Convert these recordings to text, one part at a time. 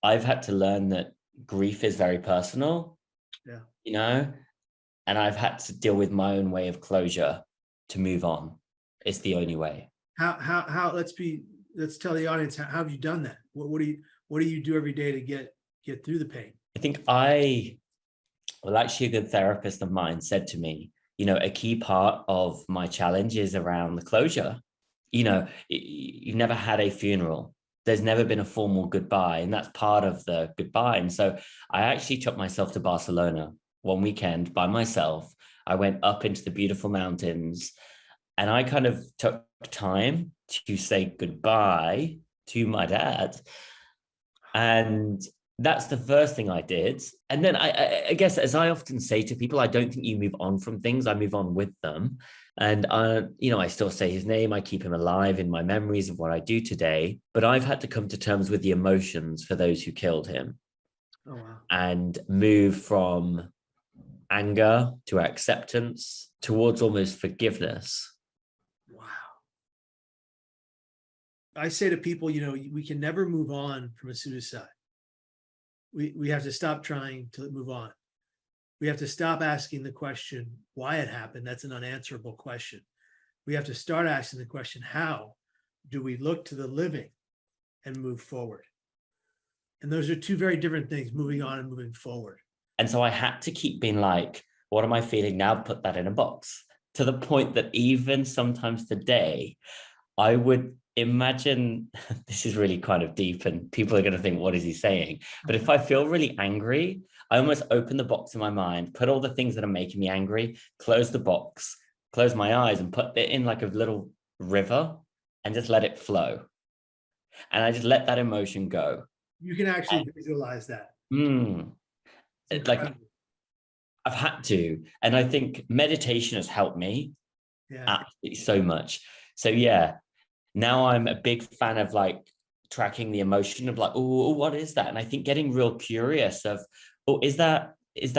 I've had to learn that grief is very personal, Yeah. you know, and I've had to deal with my own way of closure to move on. It's the only way. How let's tell the audience, how have you done that? What do you do every day to get through the pain? I think actually a good therapist of mine said to me, a key part of my challenge is around the closure. You've never had a funeral. There's never been a formal goodbye, and that's part of the goodbye. And so I actually took myself to Barcelona one weekend by myself. I went up into the beautiful mountains, and I kind of took time to say goodbye to my dad. And that's the first thing I did. And then I guess, as I often say to people, I don't think you move on from things, I move on with them. And I still say his name, I keep him alive in my memories of what I do today, but I've had to come to terms with the emotions for those who killed him. Oh, wow. And move from anger to acceptance towards almost forgiveness. Wow. I say to people, we can never move on from a suicide. We have to stop trying to move on. We have to stop asking the question why it happened. That's an unanswerable question. We have to start asking the question, how do we look to the living and move forward? And those are two very different things, moving on and moving forward. And so I had to keep being like, what am I feeling now? Put that in a box, to the point that even sometimes today, I would imagine, this is really kind of deep and people are going to think, what is he saying? But if I feel really angry, I almost open the box in my mind, put all the things that are making me angry, close the box, close my eyes and put it in like a little river and just let it flow. And I just let that emotion go. You can actually visualize that. Like I've had to. And I think meditation has helped me absolutely so much. So yeah, now I'm a big fan of like tracking the emotion of like, oh, what is that? And I think getting real curious of, is that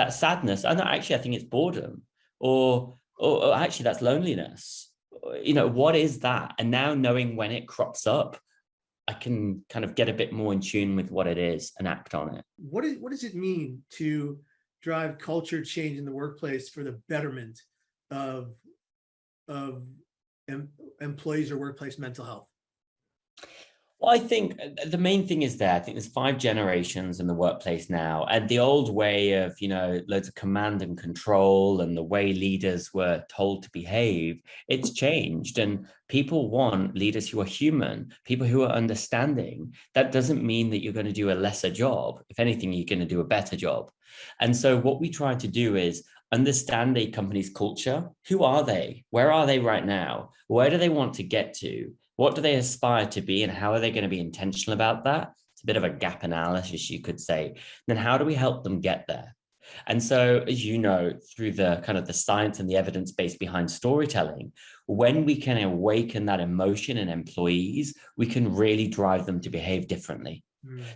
sadness? And actually, I think it's boredom, or actually that's loneliness. What is that? And now knowing when it crops up, I can kind of get a bit more in tune with what it is and act on it. What does it mean to drive culture change in the workplace for the betterment of employees or workplace mental health? Well, I think the main thing is I think there's 5 generations in the workplace now, and the old way of, loads of command and control and the way leaders were told to behave, it's changed. And people want leaders who are human, people who are understanding. That doesn't mean that you're going to do a lesser job. If anything, you're going to do a better job. And so what we try to do is understand a company's culture. Who are they? Where are they right now? Where do they want to get to? What do they aspire to be, and how are they going to be intentional about that? It's a bit of a gap analysis, you could say. Then how do we help them get there? And so, as you know, through the kind of the science and the evidence base behind storytelling, when we can awaken that emotion in employees, we can really drive them to behave differently.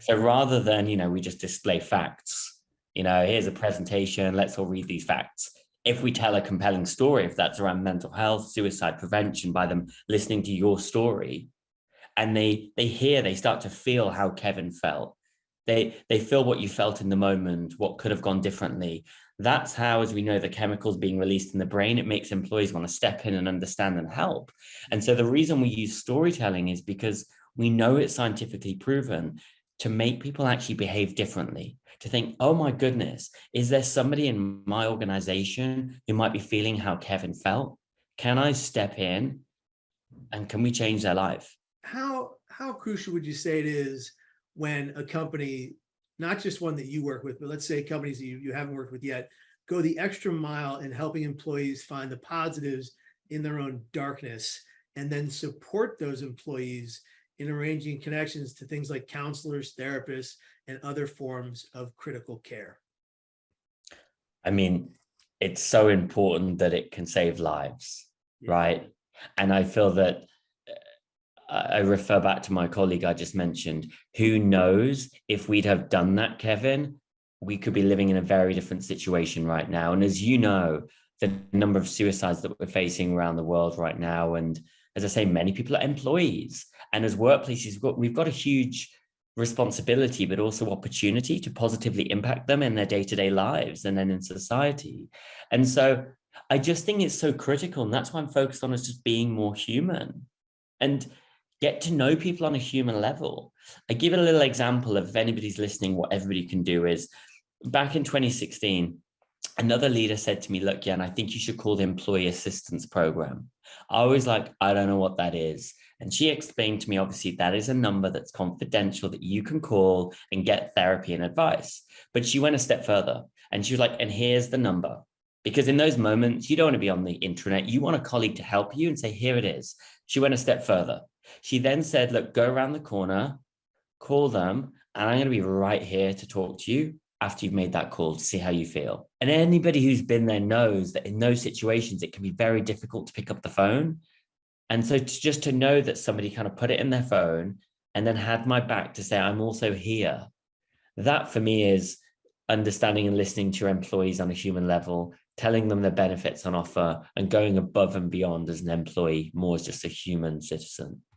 So rather than, we just display facts, here's a presentation, let's all read these facts. If we tell a compelling story, if that's around mental health, suicide prevention, by them listening to your story, and they start to feel how Kevin felt. They feel what you felt in the moment, what could have gone differently. That's how, as we know, the chemicals being released in the brain, it makes employees want to step in and understand and help. And so the reason we use storytelling is because we know it's scientifically proven to make people actually behave differently, to think, oh my goodness, is there somebody in my organization who might be feeling how Kevin felt? Can I step in and can we change their life? How crucial would you say it is when a company, not just one that you work with, but let's say companies that you haven't worked with yet, go the extra mile in helping employees find the positives in their own darkness, and then support those employees in arranging connections to things like counselors, therapists, and other forms of critical care? I mean, it's so important that it can save lives, right? And I feel that I refer back to my colleague I just mentioned. Who knows, if we'd have done that, Kevin, we could be living in a very different situation right now. And as you know, the number of suicides that we're facing around the world right now, and as I say, many people are employees. And as workplaces, we've got a huge responsibility, but also opportunity to positively impact them in their day-to-day lives and then in society. And so I just think it's so critical. And that's why I'm focused on is just being more human and get to know people on a human level. I give it a little example of, if anybody's listening, what everybody can do is, back in 2016, another leader said to me, look, Jan, I think you should call the employee assistance program. I was like, I don't know what that is. And she explained to me, obviously, that is a number that's confidential that you can call and get therapy and advice. But she went a step further and she was like, and here's the number. Because in those moments, you don't want to be on the intranet. You want a colleague to help you and say, here it is. She went a step further. She then said, look, go around the corner, call them, and I'm going to be right here to talk to you after you've made that call to see how you feel. And anybody who's been there knows that in those situations, it can be very difficult to pick up the phone. And so just to know that somebody kind of put it in their phone and then had my back to say, I'm also here. That for me is understanding and listening to your employees on a human level, telling them the benefits on offer and going above and beyond as an employee, more as just a human citizen.